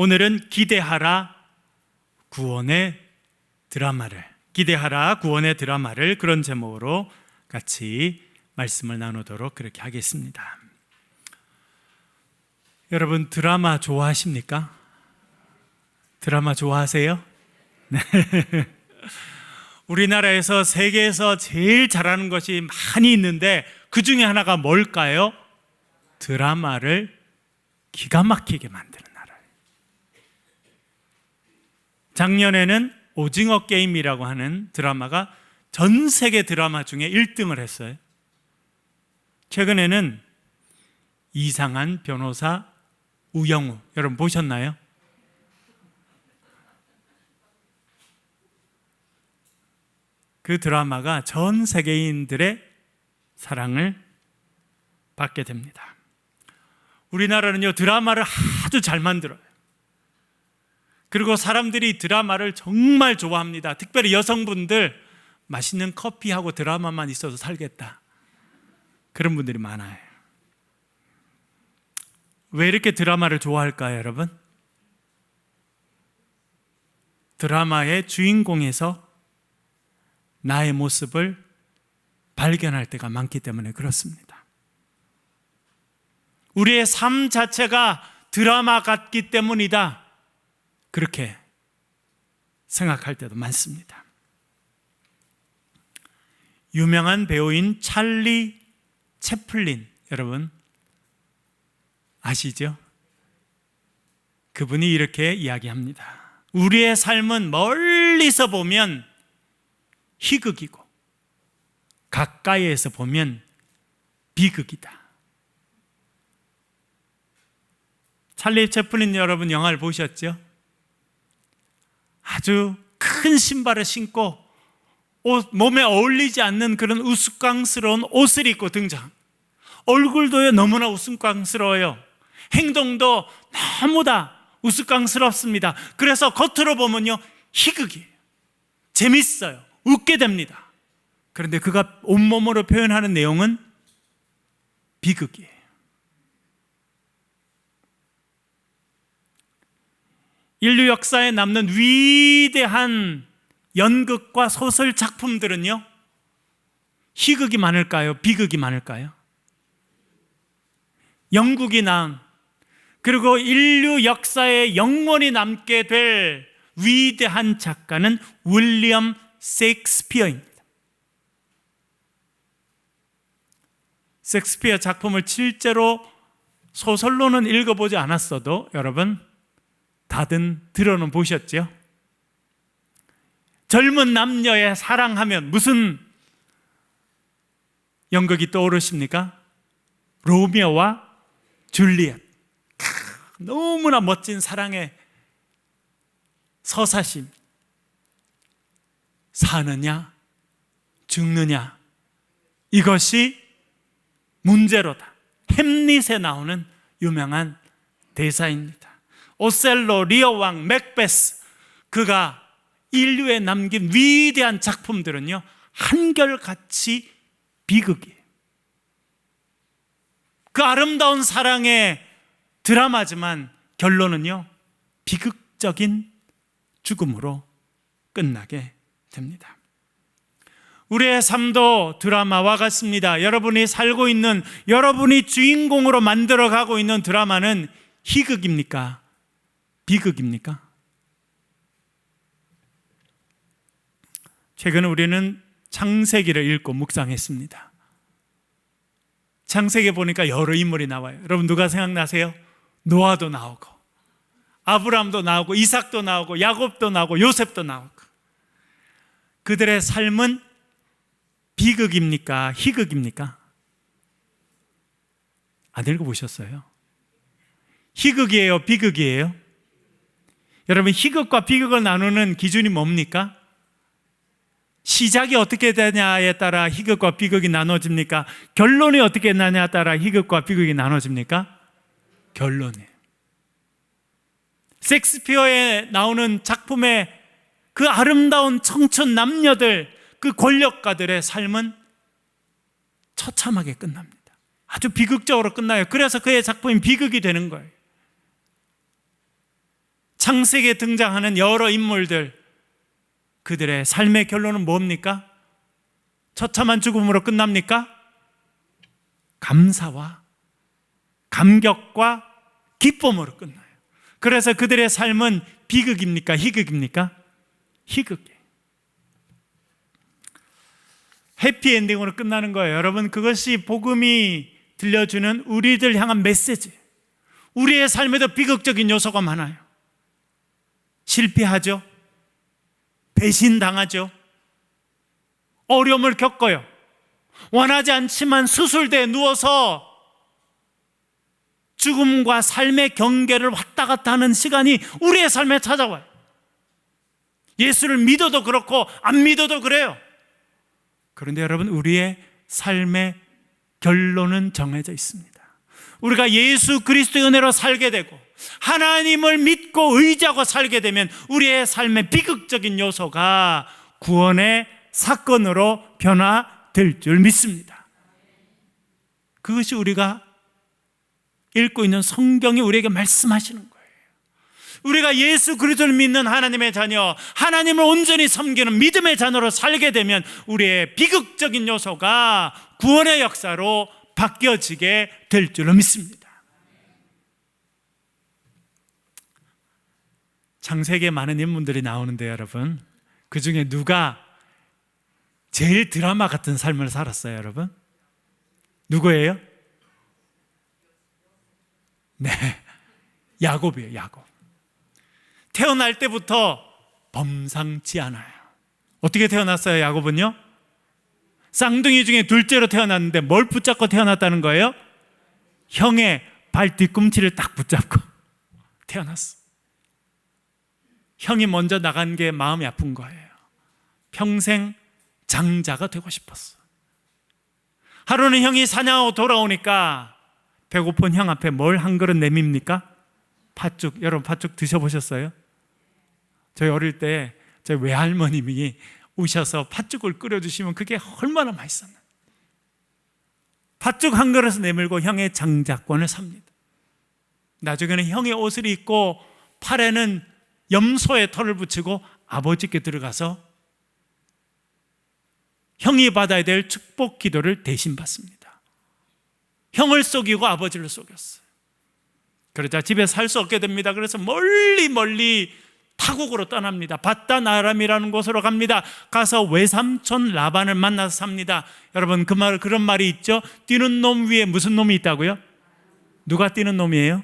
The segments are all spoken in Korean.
오늘은 기대하라 구원의 드라마를, 기대하라 구원의 드라마를, 그런 제목으로 같이 말씀을 나누도록 그렇게 하겠습니다. 여러분, 드라마 좋아하십니까? 드라마 좋아하세요? 네. 우리나라에서 세계에서 제일 잘하는 것이 많이 있는데 그 중에 하나가 뭘까요? 드라마를 기가 막히게 만드는 나라예요. 작년에는 오징어 게임이라고 하는 드라마가 전 세계 드라마 중에 1등을 했어요. 최근에는 이상한 변호사 우영우, 여러분 보셨나요? 그 드라마가 전 세계인들의 사랑을 받게 됩니다. 우리나라는요, 드라마를 아주 잘 만들어요. 그리고 사람들이 드라마를 정말 좋아합니다. 특별히 여성분들, 맛있는 커피하고 드라마만 있어도 살겠다, 그런 분들이 많아요. 왜 이렇게 드라마를 좋아할까요, 여러분? 드라마의 주인공에서 나의 모습을 발견할 때가 많기 때문에 그렇습니다. 우리의 삶 자체가 드라마 같기 때문이다, 그렇게 생각할 때도 많습니다. 유명한 배우인 찰리 채플린, 여러분 아시죠? 그분이 이렇게 이야기합니다. 우리의 삶은 멀리서 보면 희극이고 가까이에서 보면 비극이다. 찰리 채플린, 여러분 영화를 보셨죠? 아주 큰 신발을 신고 몸에 어울리지 않는 그런 우스꽝스러운 옷을 입고 등장. 얼굴도 너무나 우스꽝스러워요. 행동도 너무 다 우스꽝스럽습니다. 그래서 겉으로 보면요, 희극이에요. 재밌어요. 웃게 됩니다. 그런데 그가 온몸으로 표현하는 내용은 비극이에요. 인류 역사에 남는 위대한 연극과 소설 작품들은요, 희극이 많을까요? 비극이 많을까요? 영국이 낳은, 그리고 인류 역사에 영원히 남게 될 위대한 작가는 윌리엄 셰익스피어입니다. 셰익스피어 작품을 실제로 소설로는 읽어보지 않았어도 여러분 다들 들어는 보셨죠? 젊은 남녀의 사랑하면 무슨 연극이 떠오르십니까? 로미오와 줄리엣. 너무나 멋진 사랑의 서사심. 사느냐 죽느냐, 이것이 문제로다. 햄릿에 나오는 유명한 대사입니다. 오셀로, 리어왕, 맥베스, 그가 인류에 남긴 위대한 작품들은요, 한결같이 비극이에요. 그 아름다운 사랑의 드라마지만 결론은요, 비극적인 죽음으로 끝나게 됩니다. 우리의 삶도 드라마와 같습니다. 여러분이 살고 있는, 여러분이 주인공으로 만들어가고 있는 드라마는 희극입니까? 비극입니까? 최근에 우리는 창세기를 읽고 묵상했습니다. 창세기에 보니까 여러 인물이 나와요. 여러분 누가 생각나세요? 노아도 나오고, 아브라함도 나오고, 이삭도 나오고, 야곱도 나오고, 요셉도 나오고. 그들의 삶은 비극입니까? 희극입니까? 안 읽어보셨어요? 희극이에요? 비극이에요? 여러분, 희극과 비극을 나누는 기준이 뭡니까? 시작이 어떻게 되냐에 따라 희극과 비극이 나눠집니까? 결론이 어떻게 나냐에 따라 희극과 비극이 나눠집니까? 결론이에요. 셰익스피어에 나오는 작품의 그 아름다운 청춘 남녀들, 그 권력가들의 삶은 처참하게 끝납니다. 아주 비극적으로 끝나요. 그래서 그의 작품이 비극이 되는 거예요. 창세기에 등장하는 여러 인물들, 그들의 삶의 결론은 뭡니까? 처참한 죽음으로 끝납니까? 감사와 감격과 기쁨으로 끝나요. 그래서 그들의 삶은 비극입니까? 희극입니까? 희극이에요. 해피엔딩으로 끝나는 거예요. 여러분, 그것이 복음이 들려주는 우리들 향한 메시지. 우리의 삶에도 비극적인 요소가 많아요. 실패하죠. 배신당하죠. 어려움을 겪어요. 원하지 않지만 수술대에 누워서 죽음과 삶의 경계를 왔다 갔다 하는 시간이 우리의 삶에 찾아와요. 예수를 믿어도 그렇고 안 믿어도 그래요. 그런데 여러분, 우리의 삶의 결론은 정해져 있습니다. 우리가 예수 그리스도의 은혜로 살게 되고 하나님을 믿고 의지하고 살게 되면 우리의 삶의 비극적인 요소가 구원의 사건으로 변화될 줄 믿습니다. 그것이 우리가 읽고 있는 성경이 우리에게 말씀하시는 거예요. 우리가 예수 그리스도를 믿는 하나님의 자녀, 하나님을 온전히 섬기는 믿음의 자녀로 살게 되면 우리의 비극적인 요소가 구원의 역사로 바뀌어지게 될 줄로 믿습니다. 창세기에 많은 인물들이 나오는데 여러분, 그 중에 누가 제일 드라마 같은 삶을 살았어요, 여러분? 누구예요? 네, 야곱이에요. 야곱. 태어날 때부터 범상치 않아요. 어떻게 태어났어요, 야곱은요? 쌍둥이 중에 둘째로 태어났는데 뭘 붙잡고 태어났다는 거예요? 형의 발 뒤꿈치를 딱 붙잡고 태어났어. 형이 먼저 나간 게 마음이 아픈 거예요. 평생 장자가 되고 싶었어. 하루는 형이 사냥하고 돌아오니까 배고픈 형 앞에 뭘 한 그릇 내밉니까? 팥죽. 여러분, 팥죽 드셔보셨어요? 저희 어릴 때 저희 외할머님이 오셔서 팥죽을 끓여주시면 그게 얼마나 맛있었나. 팥죽 한 그릇을 내밀고 형의 장자권을 삽니다. 나중에는 형의 옷을 입고 팔에는 염소의 털을 붙이고 아버지께 들어가서 형이 받아야 될 축복 기도를 대신 받습니다. 형을 속이고 아버지를 속였어요. 그러자 집에 살 수 없게 됩니다. 그래서 멀리 타국으로 떠납니다. 바단 아람이라는 곳으로 갑니다. 가서 외삼촌 라반을 만나서 삽니다. 여러분, 그런 말이 있죠. 뛰는 놈 위에 무슨 놈이 있다고요? 누가 뛰는 놈이에요?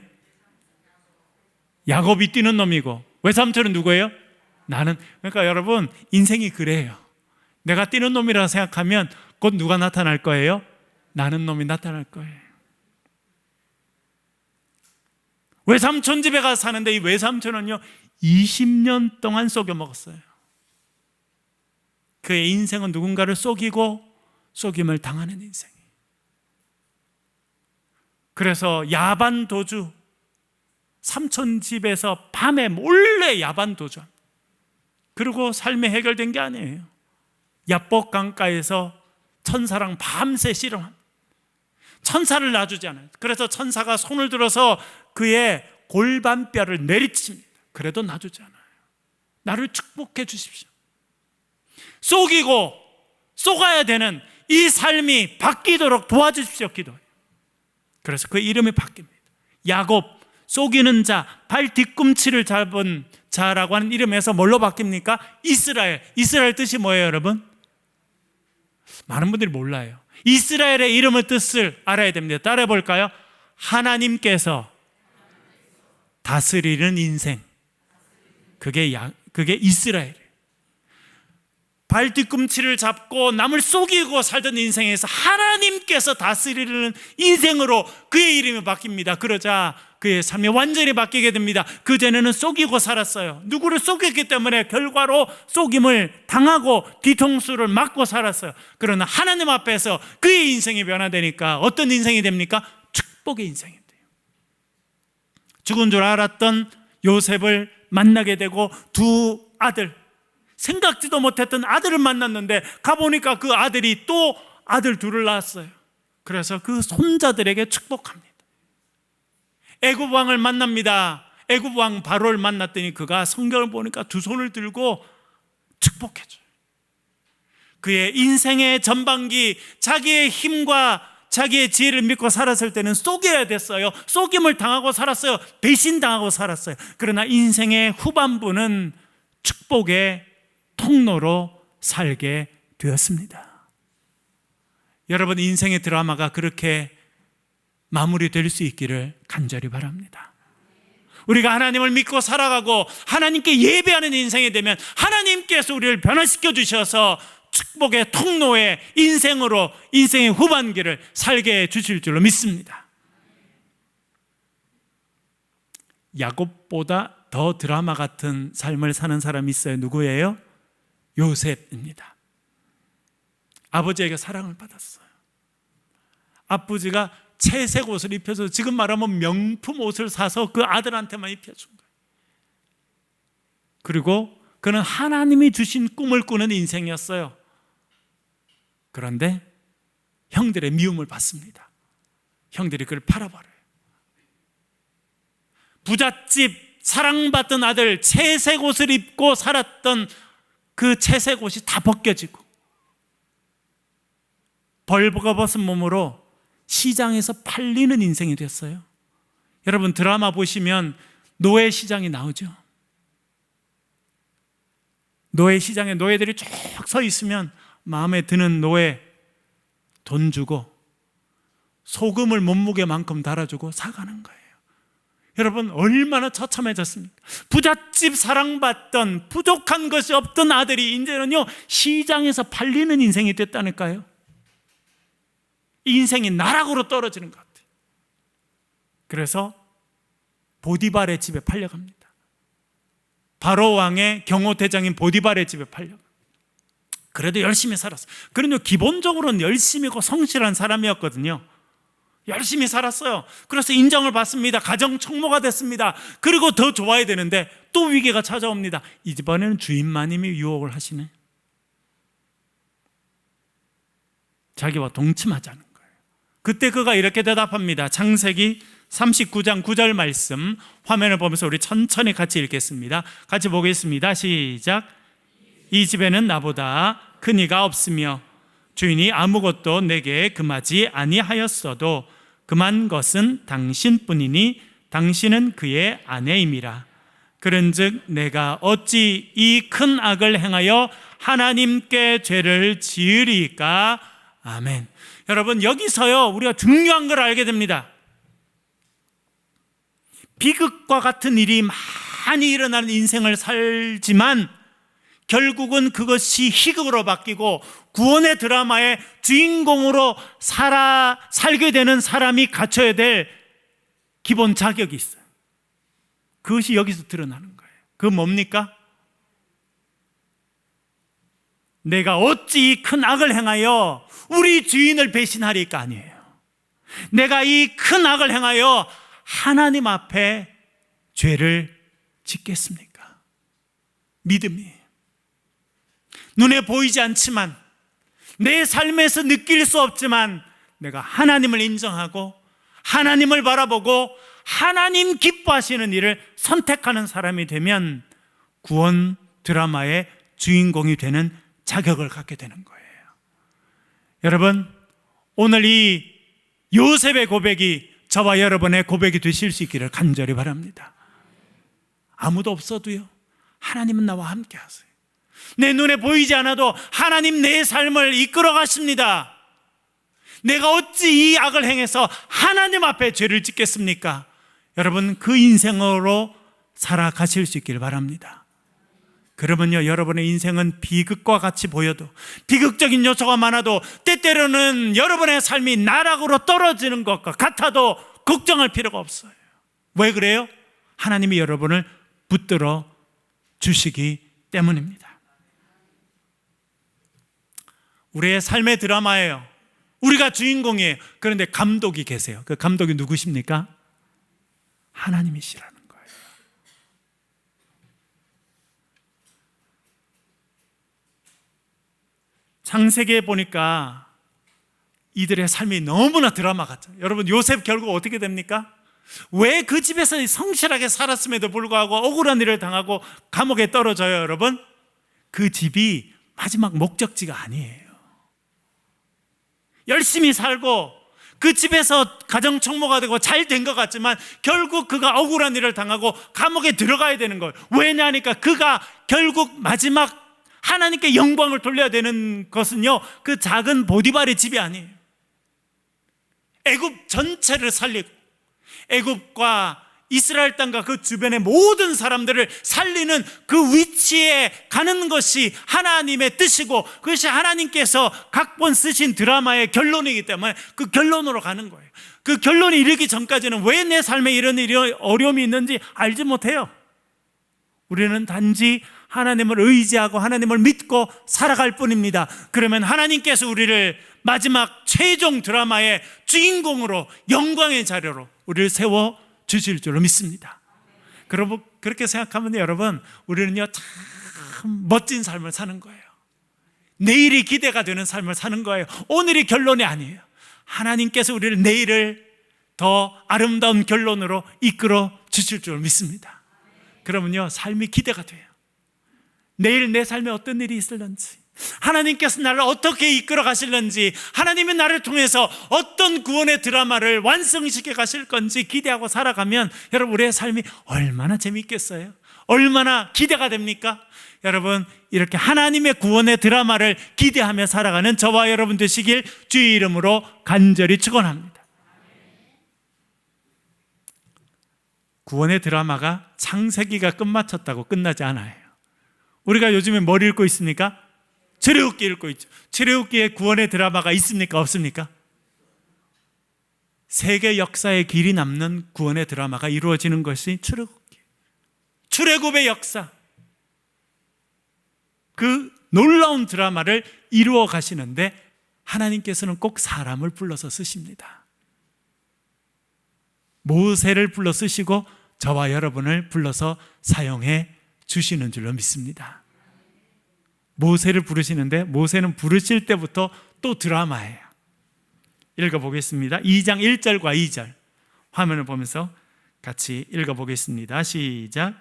야곱이 뛰는 놈이고, 외삼촌은 누구예요? 나는. 그러니까 여러분, 인생이 그래요. 내가 뛰는 놈이라고 생각하면 곧 누가 나타날 거예요? 나는 놈이 나타날 거예요. 외삼촌 집에 가서 사는데 이 외삼촌은요 20년 동안 속여 먹었어요. 그의 인생은 누군가를 속이고 속임을 당하는 인생이에요. 그래서 야반 도주, 삼촌 집에서 밤에 몰래 야반 도주, 그리고 삶이 해결된 게 아니에요. 야복 강가에서 천사랑 밤새 씨름합니다. 천사를 놔주지 않아요. 그래서 천사가 손을 들어서 그의 골반뼈를 내리칩니다. 그래도 놔주지 않아요. 나를 축복해 주십시오. 속이고 속아야 되는 이 삶이 바뀌도록 도와주십시오. 기도해요. 그래서 그 이름이 바뀝니다. 야곱, 속이는 자, 발 뒤꿈치를 잡은 자라고 하는 이름에서 뭘로 바뀝니까? 이스라엘. 이스라엘 뜻이 뭐예요, 여러분? 많은 분들이 몰라요. 이스라엘의 이름의 뜻을 알아야 됩니다. 따라해 볼까요? 하나님께서 다스리는 인생. 그게 이스라엘. 발 뒤꿈치를 잡고 남을 속이고 살던 인생에서 하나님께서 다스리는 인생으로 그의 이름이 바뀝니다. 그러자 그의 삶이 완전히 바뀌게 됩니다. 그전에는 속이고 살았어요. 누구를 속였기 때문에 결과로 속임을 당하고 뒤통수를 맞고 살았어요. 그러나 하나님 앞에서 그의 인생이 변화되니까 어떤 인생이 됩니까? 축복의 인생이 돼요. 죽은 줄 알았던 요셉을 만나게 되고 두 아들, 생각지도 못했던 아들을 만났는데 가보니까 그 아들이 또 아들 둘을 낳았어요. 그래서 그 손자들에게 축복합니다. 애굽 왕을 만납니다. 애굽 왕 바로를 만났더니 그가 성경을 보니까 두 손을 들고 축복해줘요. 그의 인생의 전반기 자기의 힘과 자기의 지혜를 믿고 살았을 때는 속여야 됐어요. 속임을 당하고 살았어요. 배신당하고 살았어요. 그러나 인생의 후반부는 축복의 통로로 살게 되었습니다. 여러분, 인생의 드라마가 그렇게 마무리될 수 있기를 간절히 바랍니다. 우리가 하나님을 믿고 살아가고 하나님께 예배하는 인생이 되면 하나님께서 우리를 변화시켜 주셔서 축복의 통로의 인생으로 인생의 후반기를 살게 해주실 줄로 믿습니다. 야곱보다 더 드라마 같은 삶을 사는 사람이 있어요. 누구예요? 요셉입니다. 아버지에게 사랑을 받았어요. 아버지가 채색 옷을 입혀서, 지금 말하면 명품 옷을 사서 그 아들한테만 입혀준 거예요. 그리고 그는 하나님이 주신 꿈을 꾸는 인생이었어요. 그런데 형들의 미움을 받습니다. 형들이 그를 팔아버려요. 부잣집 사랑받던 아들, 채색 옷을 입고 살았던 그 채색 옷이 다 벗겨지고 벌거벗은 몸으로 시장에서 팔리는 인생이 됐어요. 여러분, 드라마 보시면 노예 시장이 나오죠. 노예 시장에 노예들이 쭉 서 있으면 마음에 드는 노예 돈 주고 소금을 몸무게만큼 달아주고 사가는 거예요. 여러분, 얼마나 처참해졌습니까? 부잣집 사랑받던 부족한 것이 없던 아들이 이제는요 시장에서 팔리는 인생이 됐다니까요. 인생이 나락으로 떨어지는 것 같아요. 그래서 보디발의 집에 팔려갑니다. 바로 왕의 경호대장인 보디발의 집에 팔려갑니다. 그래도 열심히 살았어요. 그런데 기본적으로는 열심히고 성실한 사람이었거든요. 열심히 살았어요. 그래서 인정을 받습니다. 가정 총무가 됐습니다. 그리고 더 좋아야 되는데 또 위기가 찾아옵니다. 이번에는 주인마님이 유혹을 하시네. 자기와 동침하자는 거예요. 그때 그가 이렇게 대답합니다. 창세기 39장 9절 말씀 화면을 보면서 우리 천천히 같이 읽겠습니다. 같이 보겠습니다. 시작. 이 집에는 나보다 큰 이가 없으며 주인이 아무것도 내게 금하지 아니하였어도 금한 것은 당신뿐이니 당신은 그의 아내임이라. 그런즉 내가 어찌 이 큰 악을 행하여 하나님께 죄를 지으리까. 아멘. 여러분, 여기서요 우리가 중요한 걸 알게 됩니다. 비극과 같은 일이 많이 일어나는 인생을 살지만 결국은 그것이 희극으로 바뀌고 구원의 드라마의 주인공으로 살게 되는 사람이 갖춰야 될 기본 자격이 있어요. 그것이 여기서 드러나는 거예요. 그건 뭡니까? 내가 어찌 이 큰 악을 행하여 우리 주인을 배신하리까 아니에요. 내가 이 큰 악을 행하여 하나님 앞에 죄를 짓겠습니까? 믿음이 눈에 보이지 않지만 내 삶에서 느낄 수 없지만 내가 하나님을 인정하고 하나님을 바라보고 하나님 기뻐하시는 일을 선택하는 사람이 되면 구원 드라마의 주인공이 되는 자격을 갖게 되는 거예요. 여러분, 오늘 이 요셉의 고백이 저와 여러분의 고백이 되실 수 있기를 간절히 바랍니다. 아무도 없어도요 하나님은 나와 함께 하세요. 내 눈에 보이지 않아도 하나님 내 삶을 이끌어 가십니다. 내가 어찌 이 악을 행해서 하나님 앞에 죄를 짓겠습니까? 여러분, 그 인생으로 살아가실 수 있기를 바랍니다. 그러면요 여러분의 인생은 비극과 같이 보여도, 비극적인 요소가 많아도, 때때로는 여러분의 삶이 나락으로 떨어지는 것과 같아도 걱정할 필요가 없어요. 왜 그래요? 하나님이 여러분을 붙들어 주시기 때문입니다. 우리의 삶의 드라마예요. 우리가 주인공이에요. 그런데 감독이 계세요. 그 감독이 누구십니까? 하나님이시라는 거예요. 창세기에 보니까 이들의 삶이 너무나 드라마 같죠. 여러분, 요셉 결국 어떻게 됩니까? 왜 그 집에서 성실하게 살았음에도 불구하고 억울한 일을 당하고 감옥에 떨어져요, 여러분? 그 집이 마지막 목적지가 아니에요. 열심히 살고 그 집에서 가정총무가 되고 잘 된 것 같지만 결국 그가 억울한 일을 당하고 감옥에 들어가야 되는 거예요. 왜냐하니까 그가 결국 마지막 하나님께 영광을 돌려야 되는 것은요, 그 작은 보디발의 집이 아니에요. 애굽 전체를 살리고 애굽과 이스라엘 땅과 그 주변의 모든 사람들을 살리는 그 위치에 가는 것이 하나님의 뜻이고, 그것이 하나님께서 각본 쓰신 드라마의 결론이기 때문에 그 결론으로 가는 거예요. 그 결론이 이르기 전까지는 왜 내 삶에 이런 어려움이 있는지 알지 못해요. 우리는 단지 하나님을 의지하고 하나님을 믿고 살아갈 뿐입니다. 그러면 하나님께서 우리를 마지막 최종 드라마의 주인공으로, 영광의 자료로 우리를 세워 주실 줄로 믿습니다. 그러분, 그렇게 생각하면 여러분, 우리는요 참 멋진 삶을 사는 거예요. 내일이 기대가 되는 삶을 사는 거예요. 오늘이 결론이 아니에요. 하나님께서 우리를 내일을 더 아름다운 결론으로 이끌어 주실 줄 믿습니다. 그러면요 삶이 기대가 돼요. 내일 내 삶에 어떤 일이 있을런지, 하나님께서 나를 어떻게 이끌어 가실런지, 하나님이 나를 통해서 어떤 구원의 드라마를 완성시켜 가실 건지 기대하고 살아가면 여러분, 우리의 삶이 얼마나 재미있겠어요? 얼마나 기대가 됩니까? 여러분, 이렇게 하나님의 구원의 드라마를 기대하며 살아가는 저와 여러분 되시길 주의 이름으로 간절히 축원합니다. 구원의 드라마가 창세기가 끝마쳤다고 끝나지 않아요. 우리가 요즘에 뭘 읽고 있습니까? 출애굽기 읽고 있죠. 출애굽기에 구원의 드라마가 있습니까? 없습니까? 세계 역사의 길이 남는 구원의 드라마가 이루어지는 것이 출애굽기. 출애굽의 역사, 그 놀라운 드라마를 이루어 가시는데 하나님께서는 꼭 사람을 불러서 쓰십니다. 모세를 불러 쓰시고 저와 여러분을 불러서 사용해 주시는 줄로 믿습니다. 모세를 부르시는데 모세는 부르실 때부터 또 드라마예요. 읽어보겠습니다. 2장 1절과 2절 화면을 보면서 같이 읽어보겠습니다. 시작.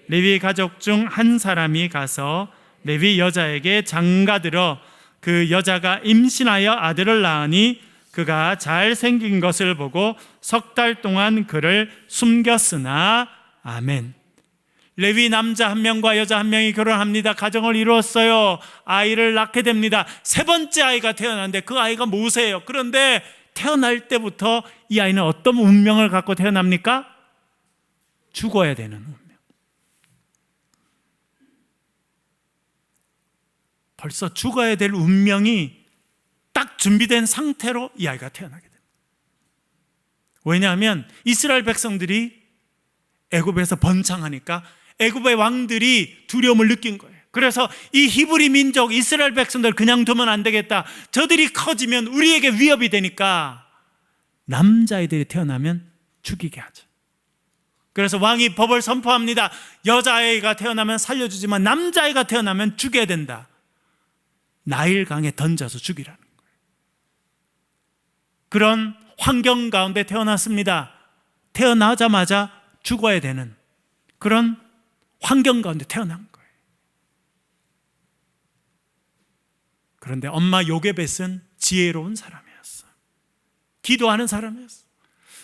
레위 가족 중 한 사람이 가서 레위 여자에게 장가들어 그 여자가 임신하여 아들을 낳으니 그가 잘생긴 것을 보고 3달 동안 그를 숨겼으나. 아멘. 레위 남자 한 명과 여자 한 명이 결혼합니다. 가정을 이루었어요. 아이를 낳게 됩니다. 세 번째 아이가 태어났는데 그 아이가 모세예요. 그런데 태어날 때부터 이 아이는 어떤 운명을 갖고 태어납니까? 죽어야 되는 운명. 벌써 죽어야 될 운명이 딱 준비된 상태로 이 아이가 태어나게 됩니다. 왜냐하면 이스라엘 백성들이 애굽에서 번창하니까 애굽의 왕들이 두려움을 느낀 거예요. 그래서 이 히브리 민족 이스라엘 백성들 그냥 두면 안 되겠다. 저들이 커지면 우리에게 위협이 되니까 남자아이들이 태어나면 죽이게 하죠. 그래서 왕이 법을 선포합니다. 여자아이가 태어나면 살려주지만 남자아이가 태어나면 죽여야 된다. 나일강에 던져서 죽이라는 거예요. 그런 환경 가운데 태어났습니다. 태어나자마자 죽어야 되는 그런 환경 가운데 태어난 거예요. 그런데 엄마 요게벳은 지혜로운 사람이었어. 기도하는 사람이었어.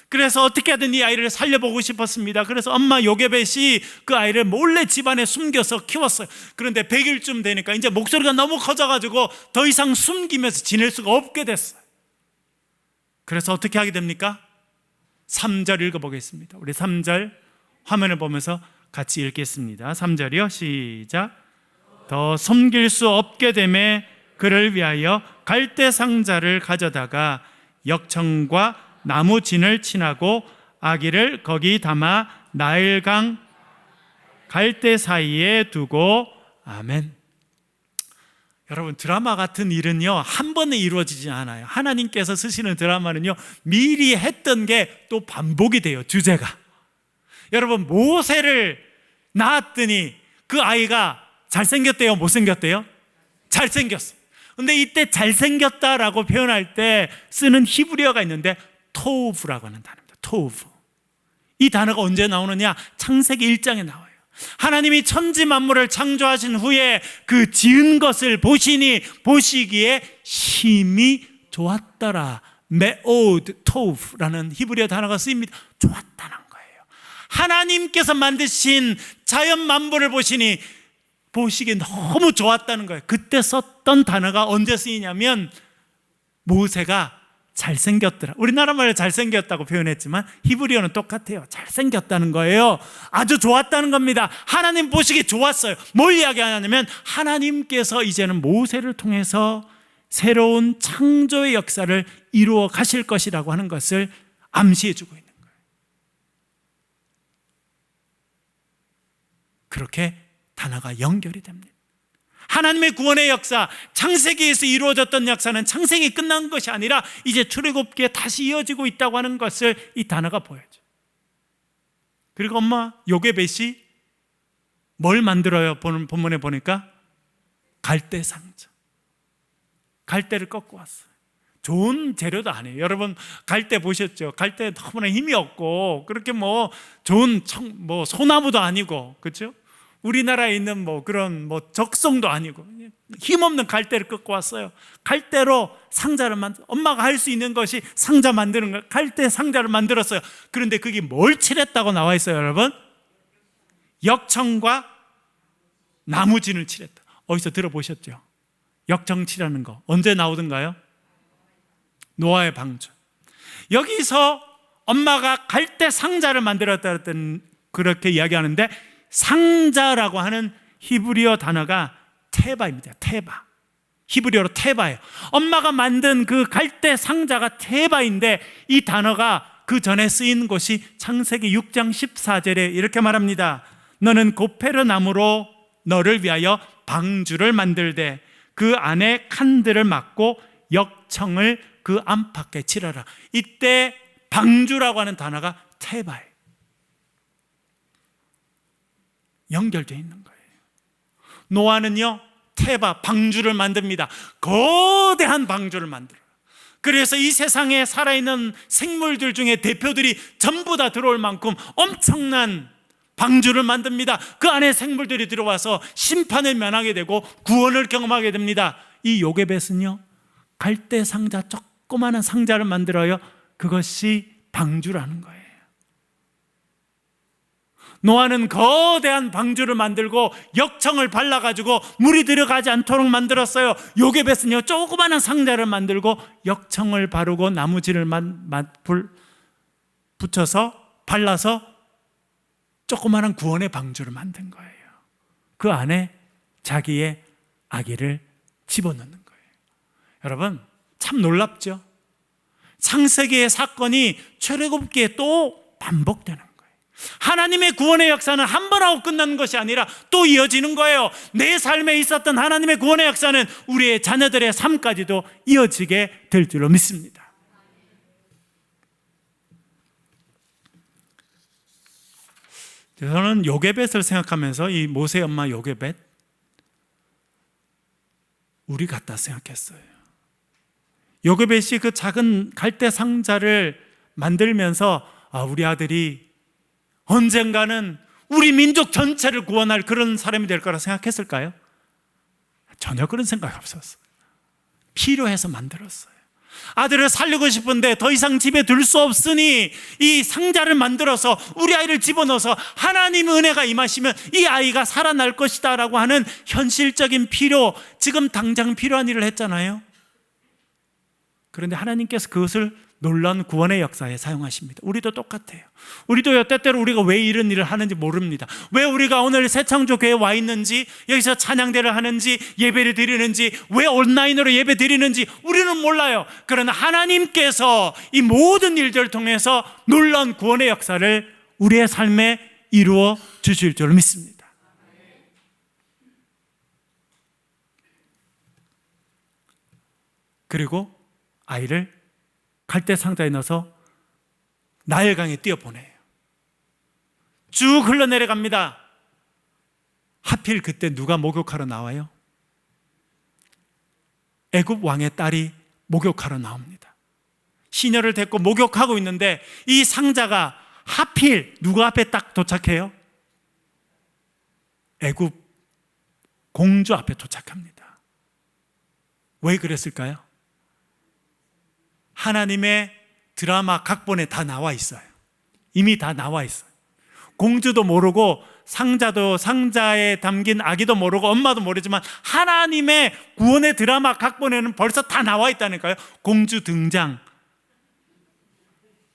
그래서 어떻게 하든 이 아이를 살려보고 싶었습니다. 그래서 엄마 요게벳이 그 아이를 몰래 집안에 숨겨서 키웠어요. 그런데 100일쯤 되니까 이제 목소리가 너무 커져가지고 더 이상 숨기면서 지낼 수가 없게 됐어요. 그래서 어떻게 하게 됩니까? 3절 읽어보겠습니다. 우리 3절 화면을 보면서 같이 읽겠습니다. 3절이요. 시작. 더 숨길 수 없게 되매 그를 위하여 갈대 상자를 가져다가 역청과 나무 진을 친하고 아기를 거기 담아 나일강 갈대 사이에 두고. 아멘. 여러분, 드라마 같은 일은요 한 번에 이루어지지 않아요. 하나님께서 쓰시는 드라마는요 미리 했던 게 또 반복이 돼요. 주제가. 여러분, 모세를 낳았더니 그 아이가 잘생겼대요? 못생겼대요? 잘생겼어요. 근데 이때 잘생겼다라고 표현할 때 쓰는 히브리어가 있는데 토우브라고 하는 단어입니다. 토우브. 이 단어가 언제 나오느냐? 창세기 1장에 나와요. 하나님이 천지 만물을 창조하신 후에 그 지은 것을 보시기에 심히 좋았더라. 메오드 토우라는 히브리어 단어가 쓰입니다. 좋았다는 거예요. 하나님께서 만드신 자연 만물을 보시기에 너무 좋았다는 거예요. 그때 썼던 단어가 언제 쓰이냐면, 모세가 잘생겼더라. 우리나라 말로 잘생겼다고 표현했지만 히브리어는 똑같아요. 잘생겼다는 거예요. 아주 좋았다는 겁니다. 하나님 보시기에 좋았어요. 뭘 이야기하냐면, 하나님께서 이제는 모세를 통해서 새로운 창조의 역사를 이루어 가실 것이라고 하는 것을 암시해 주고 있는 거예요. 그렇게 단어가 연결이 됩니다. 하나님의 구원의 역사, 창세기에서 이루어졌던 역사는 창세기 끝난 것이 아니라 이제 출애굽기에 다시 이어지고 있다고 하는 것을 이 단어가 보여줘요. 그리고 엄마 요게벳이 뭘 만들어요? 본문에 보니까 갈대 상자. 갈대를 꺾고 왔어요. 좋은 재료도 아니에요. 여러분 갈대 보셨죠? 갈대 너무나 힘이 없고, 그렇게 좋은 소나무도 아니고, 그렇죠? 우리나라에 있는 그런 적송도 아니고 힘없는 갈대를 꺾고 왔어요. 갈대로 상자를 엄마가 할 수 있는 것이 상자 만드는 거, 갈대 상자를 만들었어요. 그런데 그게 뭘 칠했다고 나와 있어요, 여러분? 역청과 나무진을 칠했다. 어디서 들어보셨죠? 역청 칠하는 거 언제 나오던가요? 노아의 방주. 여기서 엄마가 갈대 상자를 만들었다 했던, 그렇게 이야기하는데, 상자라고 하는 히브리어 단어가 테바입니다. 테바. 히브리어로 테바예요. 엄마가 만든 그 갈대 상자가 테바인데, 이 단어가 그 전에 쓰인 곳이 창세기 6장 14절에 이렇게 말합니다. 너는 고페르 나무로 너를 위하여 방주를 만들되 그 안에 칸들을 막고 역청을 그 안팎에 칠하라. 이때 방주라고 하는 단어가 테바예요. 연결되어 있는 거예요. 노아는요, 테바, 방주를 만듭니다. 거대한 방주를 만들어요. 그래서 이 세상에 살아있는 생물들 중에 대표들이 전부 다 들어올 만큼 엄청난 방주를 만듭니다. 그 안에 생물들이 들어와서 심판을 면하게 되고 구원을 경험하게 됩니다. 이 요게벳은요, 갈대 상자, 조그마한 상자를 만들어요. 그것이 방주라는 거예요. 노아는 거대한 방주를 만들고 역청을 발라가지고 물이 들어가지 않도록 만들었어요. 요게벳은요, 조그마한 상자를 만들고 역청을 바르고 나무질을 붙여서 발라서 조그마한 구원의 방주를 만든 거예요. 그 안에 자기의 아기를 집어넣는 거예요. 여러분 참 놀랍죠? 창세기의 사건이 출애굽기에 또 반복되는 거예요. 하나님의 구원의 역사는 한 번 하고 끝나는 것이 아니라 또 이어지는 거예요. 내 삶에 있었던 하나님의 구원의 역사는 우리의 자녀들의 삶까지도 이어지게 될 줄로 믿습니다. 저는 요게벳을 생각하면서 이 모세의 엄마 요게벳, 우리 같다 생각했어요. 요게벳이 그 작은 갈대 상자를 만들면서 우리 아들이 언젠가는 우리 민족 전체를 구원할 그런 사람이 될 거라 생각했을까요? 전혀 그런 생각이 없었어요. 필요해서 만들었어요. 아들을 살리고 싶은데 더 이상 집에 둘 수 없으니 이 상자를 만들어서 우리 아이를 집어넣어서 하나님의 은혜가 임하시면 이 아이가 살아날 것이다 라고 하는 현실적인 필요, 지금 당장 필요한 일을 했잖아요. 그런데 하나님께서 그것을 놀라운 구원의 역사에 사용하십니다. 우리도 똑같아요. 우리도 때때로 우리가 왜 이런 일을 하는지 모릅니다. 왜 우리가 오늘 새창조교회에 와 있는지, 여기서 찬양대를 하는지, 예배를 드리는지, 왜 온라인으로 예배 드리는지 우리는 몰라요. 그러나 하나님께서 이 모든 일들을 통해서 놀라운 구원의 역사를 우리의 삶에 이루어 주실 줄 믿습니다. 그리고 아이를 갈대 상자에 넣어서 나일강에 띄어보내요. 쭉 흘러내려갑니다. 하필 그때 누가 목욕하러 나와요? 애굽 왕의 딸이 목욕하러 나옵니다. 시녀를 데리고 목욕하고 있는데 이 상자가 하필 누구 앞에 딱 도착해요? 애굽 공주 앞에 도착합니다. 왜 그랬을까요? 하나님의 드라마 각본에 다 나와 있어요. 이미 다 나와 있어요. 공주도 모르고 상자에 담긴 아기도 모르고 엄마도 모르지만 하나님의 구원의 드라마 각본에는 벌써 다 나와 있다니까요. 공주 등장,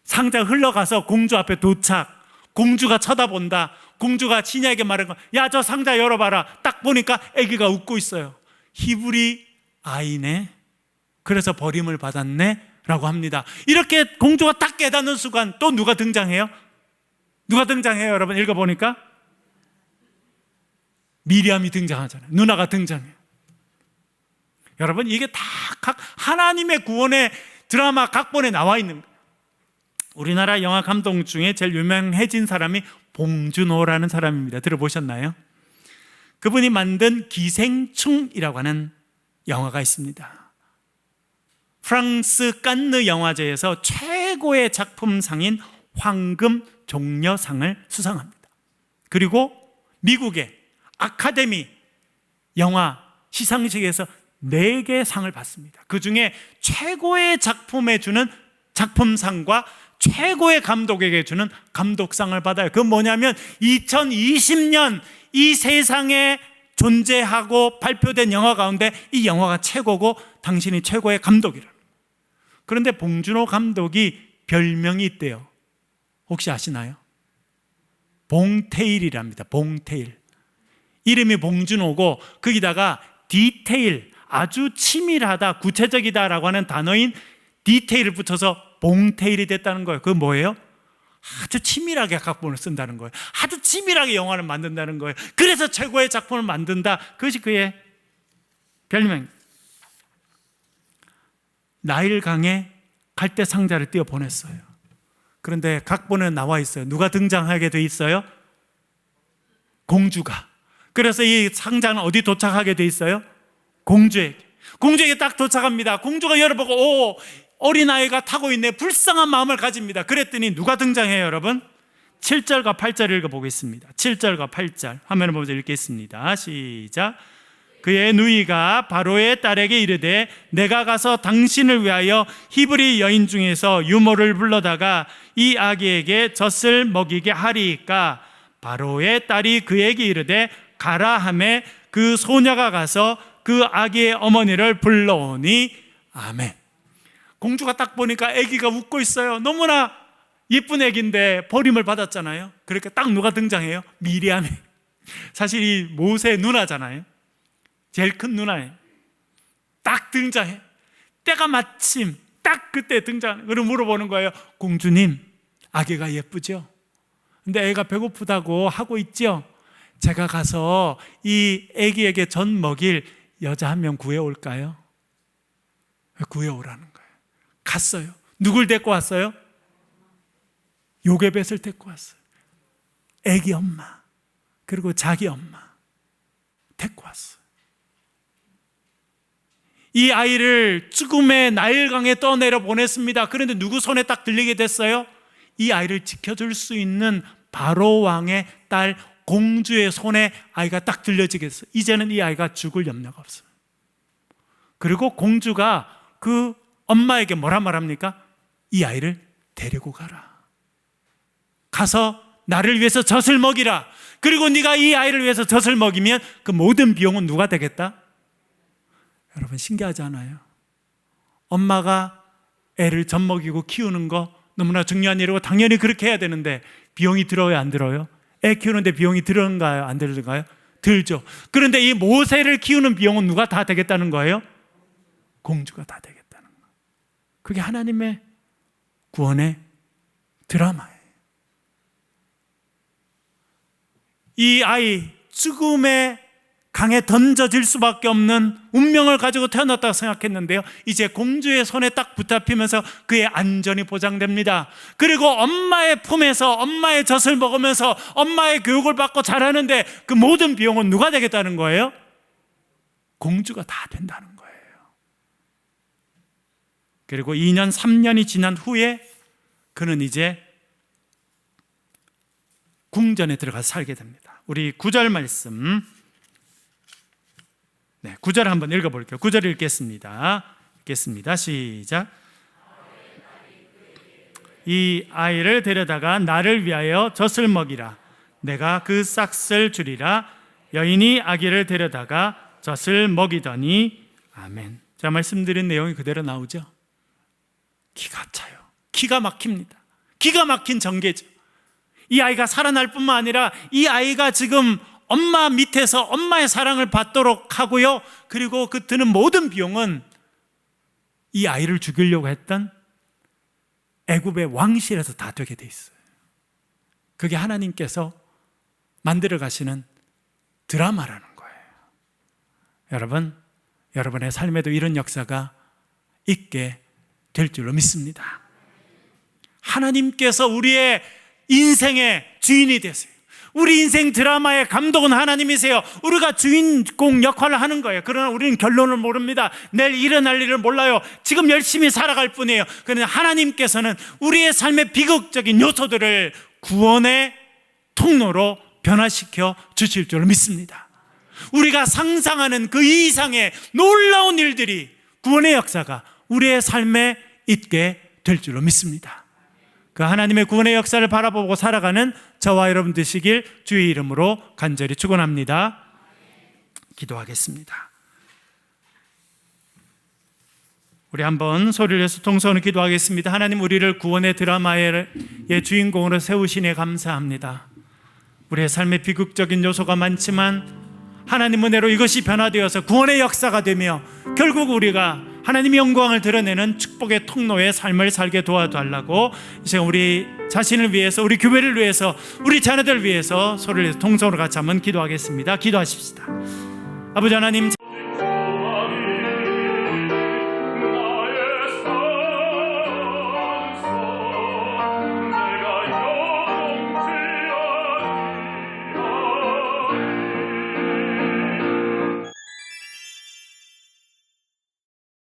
상자 흘러가서 공주 앞에 도착, 공주가 쳐다본다. 공주가 신하에게 말한 거, 야, 저 상자 열어봐라. 딱 보니까 아기가 웃고 있어요. 히브리 아이네, 그래서 버림을 받았네 라고 합니다. 이렇게 공주가 딱 깨닫는 순간 또 누가 등장해요? 누가 등장해요? 여러분 읽어보니까 미리암이 등장하잖아요. 누나가 등장해요. 여러분, 이게 다 각 하나님의 구원의 드라마 각본에 나와 있는 거예요. 우리나라 영화 감독 중에 제일 유명해진 사람이 봉준호라는 사람입니다. 들어보셨나요? 그분이 만든 기생충이라고 하는 영화가 있습니다. 프랑스 칸느 영화제에서 최고의 작품상인 황금 종려상을 수상합니다. 그리고 미국의 아카데미 영화 시상식에서 4개 상을 받습니다. 그 중에 최고의 작품에 주는 작품상과 최고의 감독에게 주는 감독상을 받아요. 그건 뭐냐면 2020년 이 세상에 존재하고 발표된 영화 가운데 이 영화가 최고고 당신이 최고의 감독이라. 그런데 봉준호 감독이 별명이 있대요. 혹시 아시나요? 봉테일이랍니다. 봉테일. 이름이 봉준호고 거기다가 디테일, 아주 치밀하다, 구체적이다라고 하는 단어인 디테일을 붙여서 봉테일이 됐다는 거예요. 그건 뭐예요? 아주 치밀하게 각본을 쓴다는 거예요. 아주 치밀하게 영화를 만든다는 거예요. 그래서 최고의 작품을 만든다. 그것이 그의 별명입니다. 나일강에 갈대 상자를 띄워 보냈어요. 그런데 각본에 나와 있어요. 누가 등장하게 돼 있어요? 공주가. 그래서 이 상자는 어디 도착하게 돼 있어요? 공주에게 딱 도착합니다. 공주가 열어보고 오, 어린아이가 타고 있네. 불쌍한 마음을 가집니다. 그랬더니 누가 등장해요, 여러분? 7절과 8절 읽어보겠습니다. 7절과 8절 화면을 보면서 읽겠습니다. 시작. 그의 누이가 바로의 딸에게 이르되 내가 가서 당신을 위하여 히브리 여인 중에서 유모를 불러다가 이 아기에게 젖을 먹이게 하리이까. 바로의 딸이 그에게 이르되 가라 하매 그 소녀가 가서 그 아기의 어머니를 불러오니. 아멘. 공주가 딱 보니까 아기가 웃고 있어요. 너무나 예쁜 아기인데 버림을 받았잖아요. 그러니까 딱 누가 등장해요? 미리암이. 사실 이 모세의 누나잖아요. 제일 큰 누나예요. 딱 등장해. 때가 마침 딱 그때 등장. 그리고 물어보는 거예요. 공주님, 아기가 예쁘죠? 근데 애가 배고프다고 하고 있죠? 제가 가서 이 아기에게 젖 먹일 여자 한 명 구해올까요? 구해오라는 거예요. 갔어요. 누굴 데리고 왔어요? 요게벳을 데리고 왔어요. 아기 엄마 그리고 자기 엄마 데리고 왔어요. 이 아이를 죽음의 나일강에 떠내려 보냈습니다. 그런데 누구 손에 딱 들리게 됐어요? 이 아이를 지켜줄 수 있는 바로 왕의 딸 공주의 손에 아이가 딱 들려지겠어요. 이제는 이 아이가 죽을 염려가 없어요. 그리고 공주가 그 엄마에게 뭐라 말합니까? 이 아이를 데리고 가라. 가서 나를 위해서 젖을 먹이라. 그리고 네가 이 아이를 위해서 젖을 먹이면 그 모든 비용은 누가 되겠다? 여러분, 신기하지 않아요? 엄마가 애를 젖 먹이고 키우는 거 너무나 중요한 일이고 당연히 그렇게 해야 되는데 비용이 들어요, 안 들어요? 애 키우는데 비용이 들어가요, 안 들어가요? 들죠. 그런데 이 모세를 키우는 비용은 누가 다 되겠다는 거예요? 공주가 다 되겠다는 거예요. 그게 하나님의 구원의 드라마예요. 이 아이, 죽음의 강에 던져질 수밖에 없는 운명을 가지고 태어났다고 생각했는데요, 이제 공주의 손에 딱 붙잡히면서 그의 안전이 보장됩니다. 그리고 엄마의 품에서 엄마의 젖을 먹으면서 엄마의 교육을 받고 자라는데 그 모든 비용은 누가 되겠다는 거예요? 공주가 다 된다는 거예요. 그리고 2년 3년이 지난 후에 그는 이제 궁전에 들어가서 살게 됩니다. 우리 9절 말씀, 9절 한번 읽어볼게요. 9절 읽겠습니다. 시작. 이 아이를 데려다가 나를 위하여 젖을 먹이라. 내가 그 싹을 주리라. 여인이 아기를 데려다가 젖을 먹이더니. 아멘. 제가 말씀드린 내용이 그대로 나오죠. 기가 차요. 기가 막힙니다. 기가 막힌 전개죠. 이 아이가 살아날 뿐만 아니라 이 아이가 지금 엄마 밑에서 엄마의 사랑을 받도록 하고요, 그리고 그 드는 모든 비용은 이 아이를 죽이려고 했던 애굽의 왕실에서 다 되게 돼 있어요. 그게 하나님께서 만들어 가시는 드라마라는 거예요. 여러분, 여러분의 삶에도 이런 역사가 있게 될 줄로 믿습니다. 하나님께서 우리의 인생의 주인이 되세요. 우리 인생 드라마의 감독은 하나님이세요. 우리가 주인공 역할을 하는 거예요. 그러나 우리는 결론을 모릅니다. 내일 일어날 일을 몰라요. 지금 열심히 살아갈 뿐이에요. 그러나 하나님께서는 우리의 삶의 비극적인 요소들을 구원의 통로로 변화시켜 주실 줄로 믿습니다. 우리가 상상하는 그 이상의 놀라운 일들이, 구원의 역사가 우리의 삶에 있게 될 줄로 믿습니다. 그 하나님의 구원의 역사를 바라보고 살아가는 저와 여러분 되시길 주의 이름으로 간절히 축원합니다. 기도하겠습니다. 우리 한번 소리를 내서 통성으로 기도하겠습니다. 하나님, 우리를 구원의 드라마의 주인공으로 세우시니 감사합니다. 우리의 삶의 비극적인 요소가 많지만 하나님 은혜로 이것이 변화되어서 구원의 역사가 되며 결국 우리가 하나님의 영광을 드러내는 축복의 통로의 삶을 살게 도와달라고 이제 우리 자신을 위해서, 우리 교회를 위해서, 우리 자녀들 위해서 소리를 내서 통성으로 같이 한번 기도하겠습니다. 기도하십시다. 아버지 하나님,